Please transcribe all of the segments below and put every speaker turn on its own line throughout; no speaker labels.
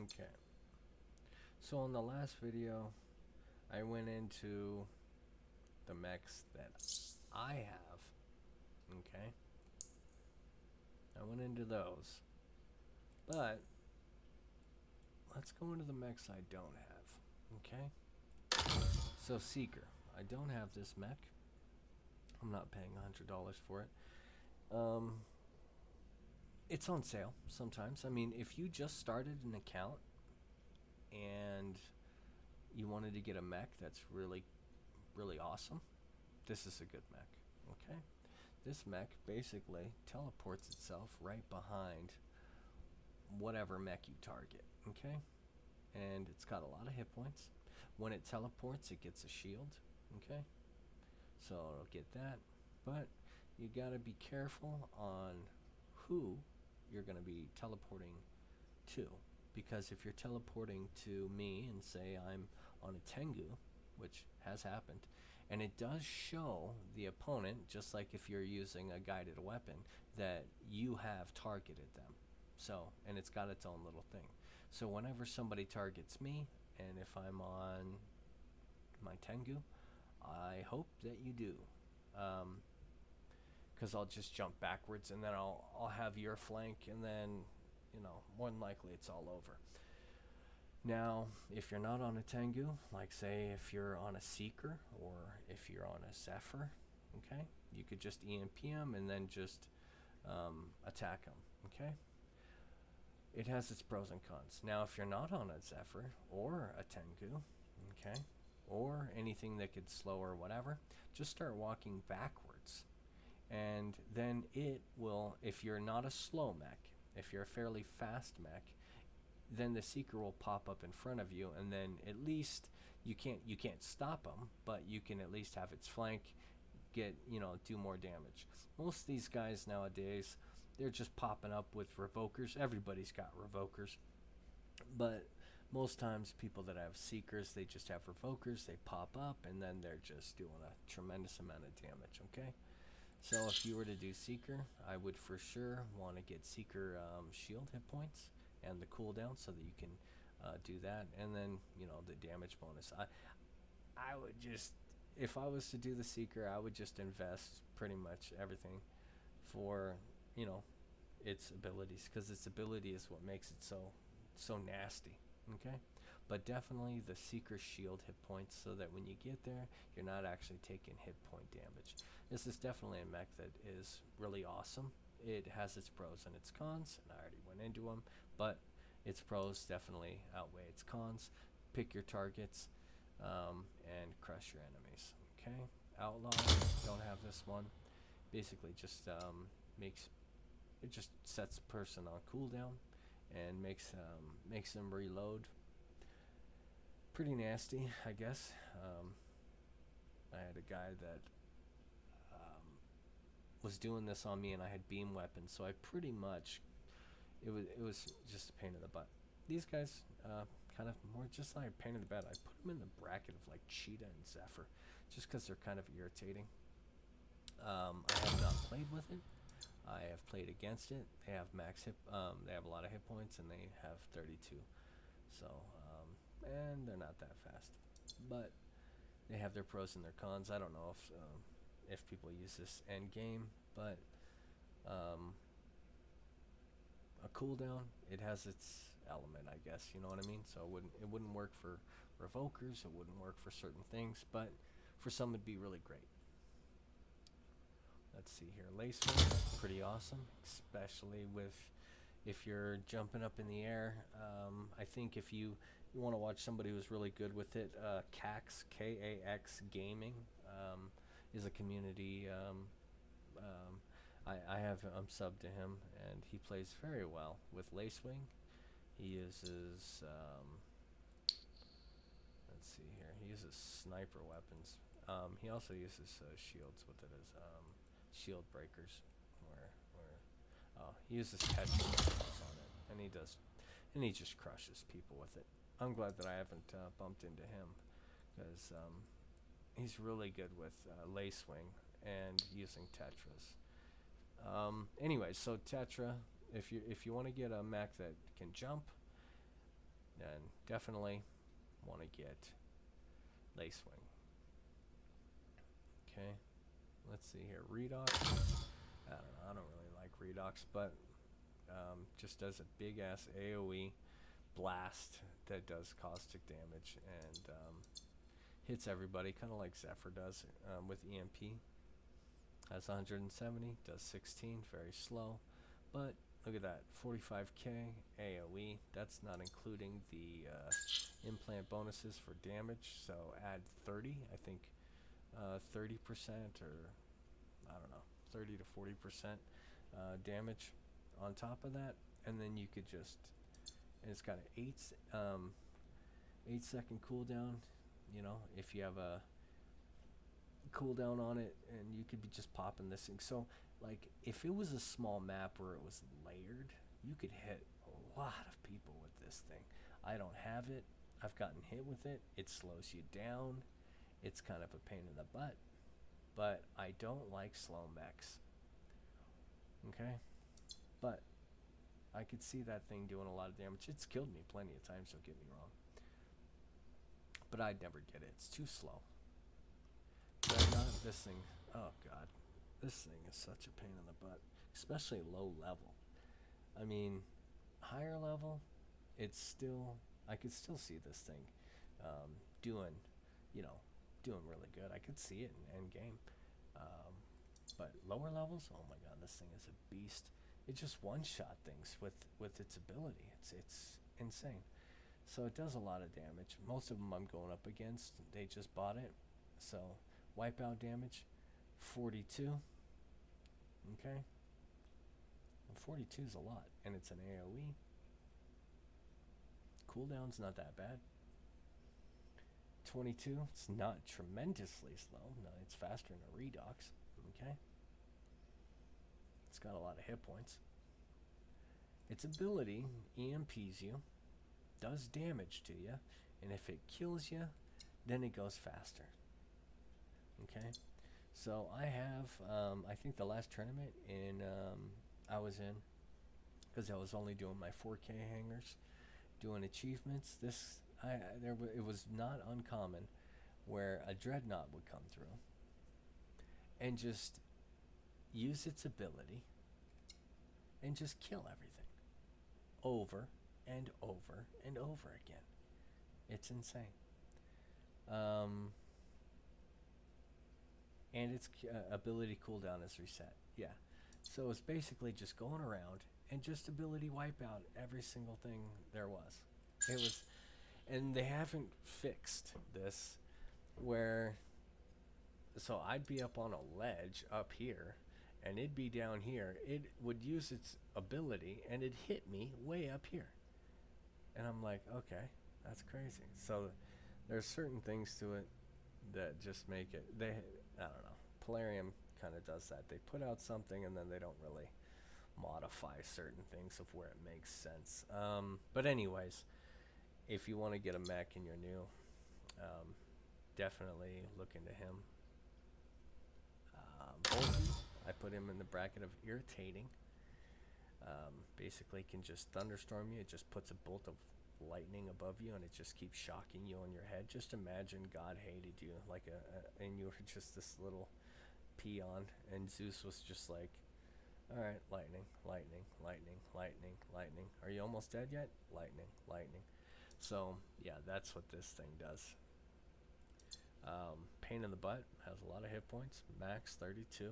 Okay. So in the last video, I went into the mechs that I have. Okay. I went into those. But let's go into the mechs I don't have. Okay. So Seeker. I don't have this mech. I'm not paying $100 for it. Um, it's on sale sometimes. I mean, if you just started an account and you wanted to get a mech that's really, really awesome, this is a good mech. Okay. This mech basically teleports itself right behind whatever mech you target. Okay. And it's got a lot of hit points. When it teleports, it gets a shield. Okay. So it'll get that. But you gotta be careful on who you're gonna be teleporting to. Because if you're teleporting to me and say I'm on a Tengu, which has happened, and it does show the opponent, just like if you're using a guided weapon, that you have targeted them. So, and it's got its own little thing. So whenever somebody targets me, and if I'm on my Tengu, I hope that you do. Because I'll just jump backwards and then I'll have your flank, and then, more than likely it's all over. Now, if you're not on a Tengu, like say if you're on a Seeker or if you're on a Zephyr, okay, you could just EMP him and then just attack him, okay? It has its pros and cons. Now, if you're not on a Zephyr or a Tengu, okay, or anything that could slow or whatever, just start walking backwards. And then it will, if you're not a slow mech, if you're a fairly fast mech, then the Seeker will pop up in front of you, and then at least you can't stop them, but you can at least have its flank do more damage. Most of these guys nowadays, they're just popping up with revokers. Everybody's got revokers, but most times people that have Seekers, they just have revokers. They pop up, and then they're just doing a tremendous amount of damage. Okay. So if you were to do Seeker, I would for sure want to get Seeker shield hit points and the cooldown so that you can do that, and then the damage bonus. I would just, if I was to do the Seeker, I would just invest pretty much everything for its abilities, because its ability is what makes it so nasty. Okay. But definitely the Seeker shield hit points, so that when you get there, you're not actually taking hit point damage. This is definitely a mech that is really awesome. It has its pros and its cons, and I already went into them, but its pros definitely outweigh its cons. Pick your targets and crush your enemies. Okay. Outlaw, don't have this one. Basically makes it just sets the person on cooldown and makes them reload. Pretty nasty, I guess. I had a guy that was doing this on me, and I had beam weapons, so I pretty much, it was just a pain in the butt. These guys, kind of more just like a pain in the butt. I put them in the bracket of like Cheetah and Zephyr, just because they're kind of irritating. I have not played with it. I have played against it. They have they have a lot of hit points, and they have 32. So, and they're not that fast, but they have their pros and their cons. I don't know if people use this end game, but a cooldown, it has its element, I guess. You know what I mean? So it wouldn't work for revokers. It wouldn't work for certain things, but for some it'd be really great. Let's see here. Lace Wing, pretty awesome, especially with if you're jumping up in the air. I think if you want to watch somebody who's really good with it, Kax, Kax Gaming, is a community. I'm subbed to him, and he plays very well with Lacewing. He uses let's see here. He uses sniper weapons. He also uses shields with it as shield breakers. He uses Tetris on it, and he just crushes people with it. I'm glad that I haven't bumped into him, because he's really good with Lacewing and using Tetris. Anyway, so Tetra, if you want to get a mech that can jump, then definitely want to get Lace Wing. Okay, let's see here. Redox. I don't know. I don't really like Redox, but just does a big ass AoE blast that does caustic damage and hits everybody, kind of like Zephyr does with EMP. Has 170, does 16, very slow. But look at that, 45k AoE. That's not including the implant bonuses for damage. So add 30, I think 30% or I don't know, 30 to 40% damage on top of that, and then you could just. And it's got an 8-second cooldown. You know, if you have a cooldown on it, and you could be just popping this thing. So, like, if it was a small map where it was layered, you could hit a lot of people with this thing. I don't have it. I've gotten hit with it. It slows you down. It's kind of a pain in the butt. But I don't like slow mechs. Okay? But I could see that thing doing a lot of damage. It's killed me plenty of times, don't get me wrong. But I'd never get it. It's too slow. Not this thing. Oh, God. This thing is such a pain in the butt. Especially low level. I mean, higher level, it's still... I could still see this thing doing, doing really good. I could see it in endgame. But lower levels, oh my God, this thing is a beast. It just one-shot things with its ability. It's insane. So it does a lot of damage. Most of them I'm going up against, they just bought it. So wipeout damage, 42. Okay. And 42 is a lot, and it's an AoE. Cooldown's not that bad. 22, it's not tremendously slow. No, it's faster than a Redox. Okay. It's got a lot of hit points. Its ability EMPs you, does damage to you, and if it kills you, then it goes faster. Okay, so I have, I think the last tournament I was in, because I was only doing my 4K hangers, doing achievements. It was not uncommon where a dreadnought would come through and just use its ability and just kill everything over and over and over again. It's insane. And its ability cooldown is reset. Yeah. So it's basically just going around and just ability wipe out every single thing there was. It was, and they haven't fixed this where, so I'd be up on a ledge up here and it'd be down here. It would use its ability and it'd hit me way up here. And I'm like, okay, that's crazy. So there's certain things to it that just make it, I don't know. Polarium kind of does that. They put out something and then they don't really modify certain things of where it makes sense. But anyways, if you want to get a mech and you're new, definitely look into him. Bolton, I put him in the bracket of irritating. Basically can just thunderstorm you. It just puts a bolt of lightning above you and it just keeps shocking you on your head. Just imagine God hated you like and you were just this little peon and Zeus was just like, alright, lightning, lightning, lightning, lightning, lightning. Are you almost dead yet? Lightning, lightning. So yeah, that's what this thing does. Pain in the butt, has a lot of hit points, max 32.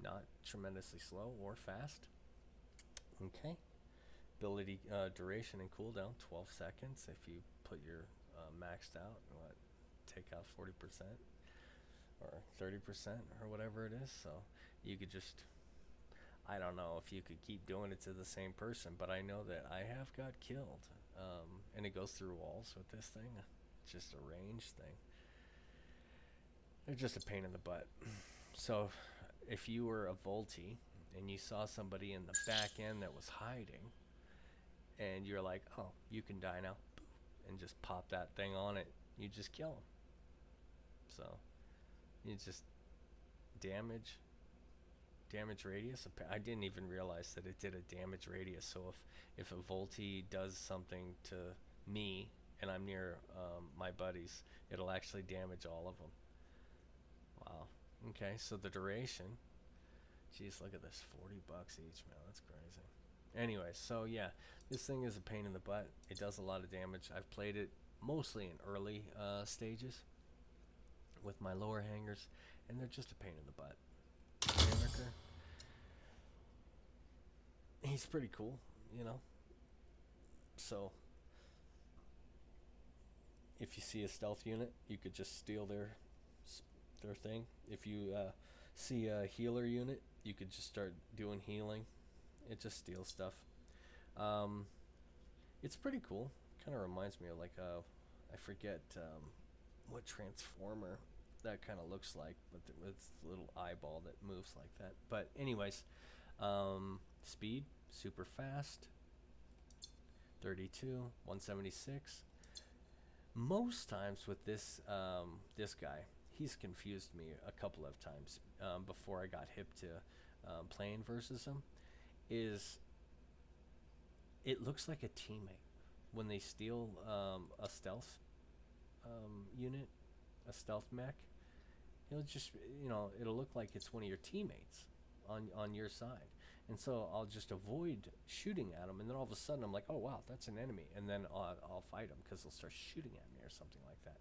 Not tremendously slow or fast. Okay. Ability duration and cooldown 12 seconds if you put your maxed out, take out 40% or 30% or whatever it is. So you could just, I don't know if you could keep doing it to the same person, but I know that I have got killed. And it goes through walls with this thing. It's just a range thing. They're just a pain in the butt. So if you were a Volti and you saw somebody in the back end that was hiding and you're like, oh, you can die now, and just pop that thing on it, you just kill them. So you just damage, damage radius. I didn't even realize that it did a damage radius. So if a Volti does something to me and I'm near my buddies, it'll actually damage all of them. Wow. Okay, so the duration. Jeez, look at this. $40 each, man. That's crazy. Anyway, so yeah, this thing is a pain in the butt. It does a lot of damage. I've played it mostly in early stages with my lower hangers, and they're just a pain in the butt. Mimicker, he's pretty cool, you know. So if you see a stealth unit, you could just steal their thing. If you see a healer unit, you could just start doing healing. It just steals stuff. Um, it's pretty cool. Kind of reminds me of like I forget what transformer that kind of looks like, but with a little eyeball that moves like that. But anyways, speed super fast. 32, 176. Most times with this guy, he's confused me a couple of times before I got hip to playing versus him. Is it looks like a teammate when they steal a stealth unit, a stealth mech. He'll just, it'll look like it's one of your teammates on your side, and so I'll just avoid shooting at him, and then all of a sudden I'm like, oh wow, that's an enemy, and then I'll fight him because they'll start shooting at me or something like that.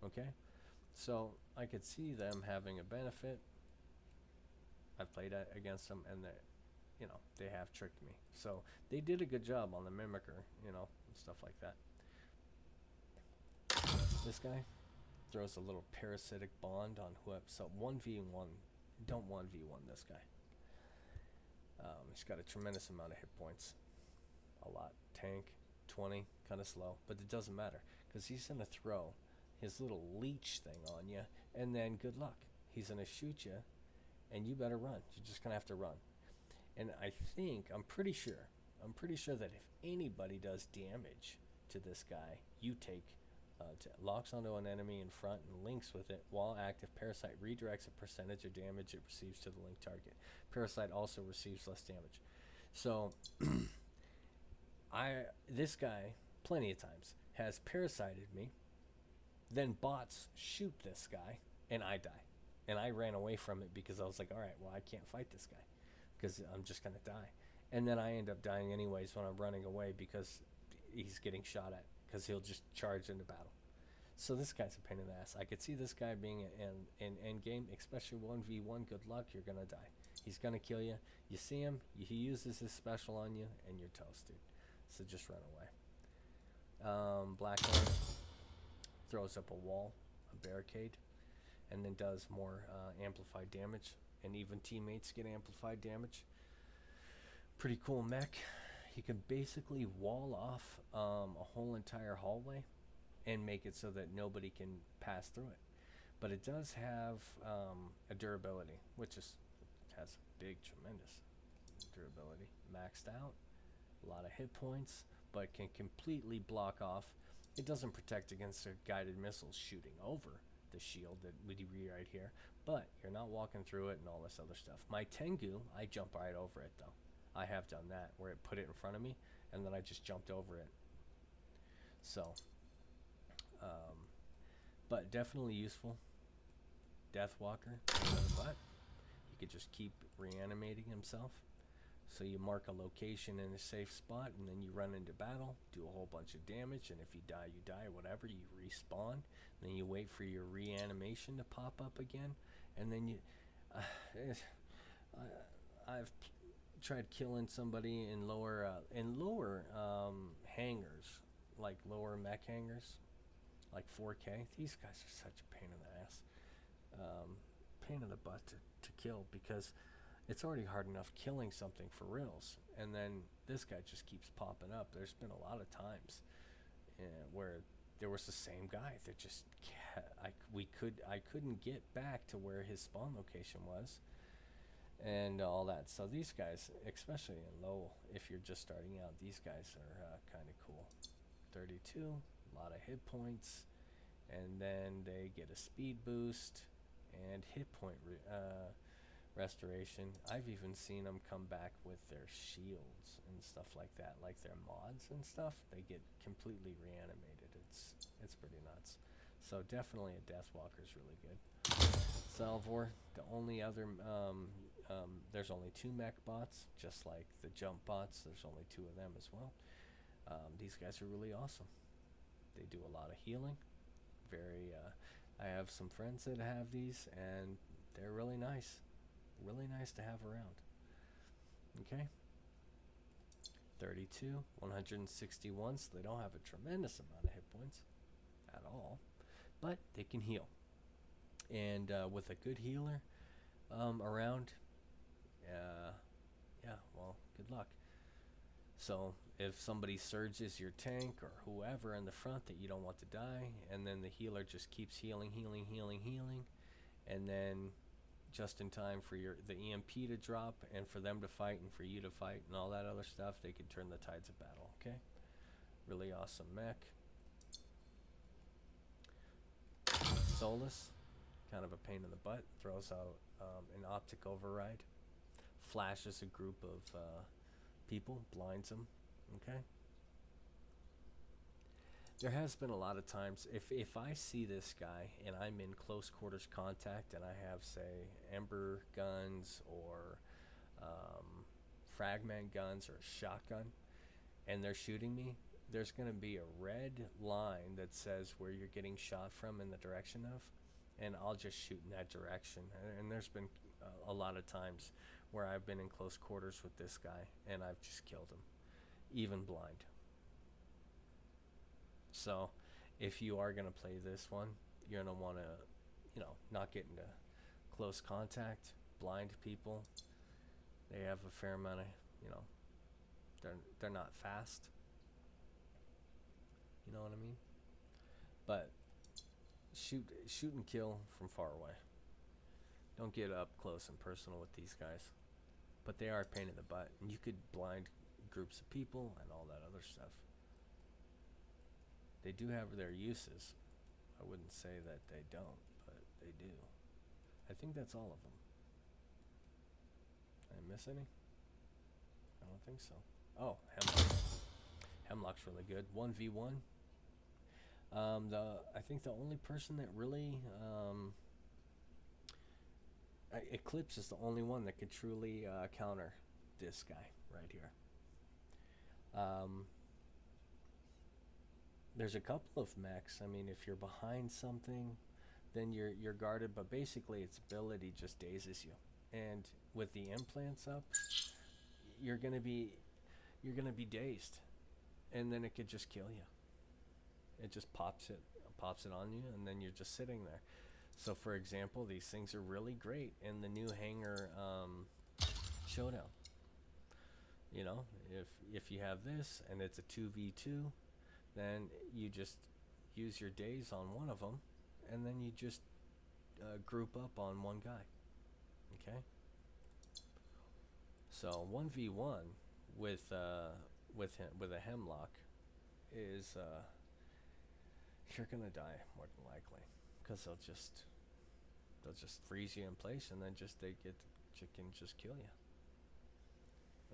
Okay, so I could see them having a benefit. I've played against them, and they have tricked me. So they did a good job on the mimicker, and stuff like that. This guy throws a little parasitic bond on whoever. So 1v1, don't 1v1 this guy. He's got a tremendous amount of hit points. A lot. Tank, 20, kind of slow. But it doesn't matter, because he's going to throw his little leech thing on you, and then good luck. He's going to shoot you, and you better run. You're just going to have to run. And I'm pretty sure that if anybody does damage to this guy, you take locks onto an enemy in front and links with it while active. Parasite redirects a percentage of damage it receives to the linked target. Parasite also receives less damage. So this guy plenty of times has parasited me, then bots shoot this guy, and I die. And I ran away from it because I was like, all right, well, I can't fight this guy because I'm just going to die. And then I end up dying anyways when I'm running away because he's getting shot at, because he'll just charge into battle. So this guy's a pain in the ass. I could see this guy being in end game, especially 1v1. Good luck, you're going to die. He's going to kill you. You see him, he uses his special on you, and you're toast, dude. So just run away. Blackhorn throws up a wall, a barricade, and then does more amplified damage. And even teammates get amplified damage. Pretty cool mech. He can basically wall off a whole entire hallway and make it so that nobody can pass through it. But it does have a durability, which has big, tremendous durability. Maxed out, a lot of hit points, but can completely block off. It doesn't protect against a guided missile shooting over the shield that we read right here, but you're not walking through it and all this other stuff. My Tengu, I jump right over it though. I have done that where it put it in front of me and then I just jumped over it. So but definitely useful. Deathwalker, but he could just keep reanimating himself. So you mark a location in a safe spot, and then you run into battle, do a whole bunch of damage, and if you die, whatever. You respawn, then you wait for your reanimation to pop up again, and then you. I've tried killing somebody in lower hangars, like lower mech hangars, like 4K. These guys are such a pain in the ass, pain in the butt to kill, because it's already hard enough killing something for reals, and then this guy just keeps popping up. There's been a lot of times where there was the same guy that just I couldn't get back to where his spawn location was, and all that. So these guys, especially in low, if you're just starting out, these guys are kind of cool. 32, a lot of hit points, and then they get a speed boost and hit point restoration. I've even seen them come back with their shields and stuff like that, like their mods and stuff. They get completely reanimated. It's pretty nuts. So definitely a Deathwalker is really good. Salvor, the only other there's only 2 mech bots, just like the jump bots. There's only 2 of them as well. These guys are really awesome. They do a lot of healing. Very. I have some friends that have these, and they're really nice. Really nice to have around. Okay. 32, 161, so they don't have a tremendous amount of hit points at all, but they can heal. And with a good healer around, yeah, well, good luck. So if somebody surges your tank or whoever in the front that you don't want to die, and then the healer just keeps healing, and then just in time for the EMP to drop and for them to fight and for you to fight and all that other stuff, they can turn the tides of battle. Okay, really awesome mech. Solus, kind of a pain in the butt, throws out an optic override, flashes a group of people, blinds them. Okay, there has been a lot of times if I see this guy and I'm in close quarters contact and I have, say, ember guns or fragment guns or a shotgun, and they're shooting me, there's going to be a red line that says where you're getting shot from in the direction of, and I'll just shoot in that direction. And there's been a lot of times where I've been in close quarters with this guy and I've just killed him, even blind. So if you are going to play this one, you're going to want to, not get into close contact, blind people. They have a fair amount of, they're not fast. You know what I mean? But shoot and kill from far away. Don't get up close and personal with these guys. But they are a pain in the butt, and you could blind groups of people and all that other stuff. They do have their uses. I wouldn't say that they don't, but they do. I think that's all of them. Did I miss any? I don't think so. Oh, Hemlock. Hemlock's really good. 1v1. I think the only person that really Eclipse is the only one that could truly counter this guy right here. There's a couple of mechs. I mean, if you're behind something, then you're guarded, but basically its ability just dazes you. And with the implants up, you're gonna be dazed, and then it could just kill you. It just pops it on you, and then you're just sitting there. So for example, these things are really great in the new hangar showdown. If you have this and it's a 2v2, then you just use your daze on one of them, and then you just group up on one guy. Okay. So 1v1 with a Hemlock is you're gonna die more than likely, because they'll just freeze you in place, and then they can just kill you.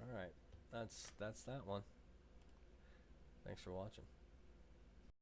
All right, that's that one. Thanks for watching.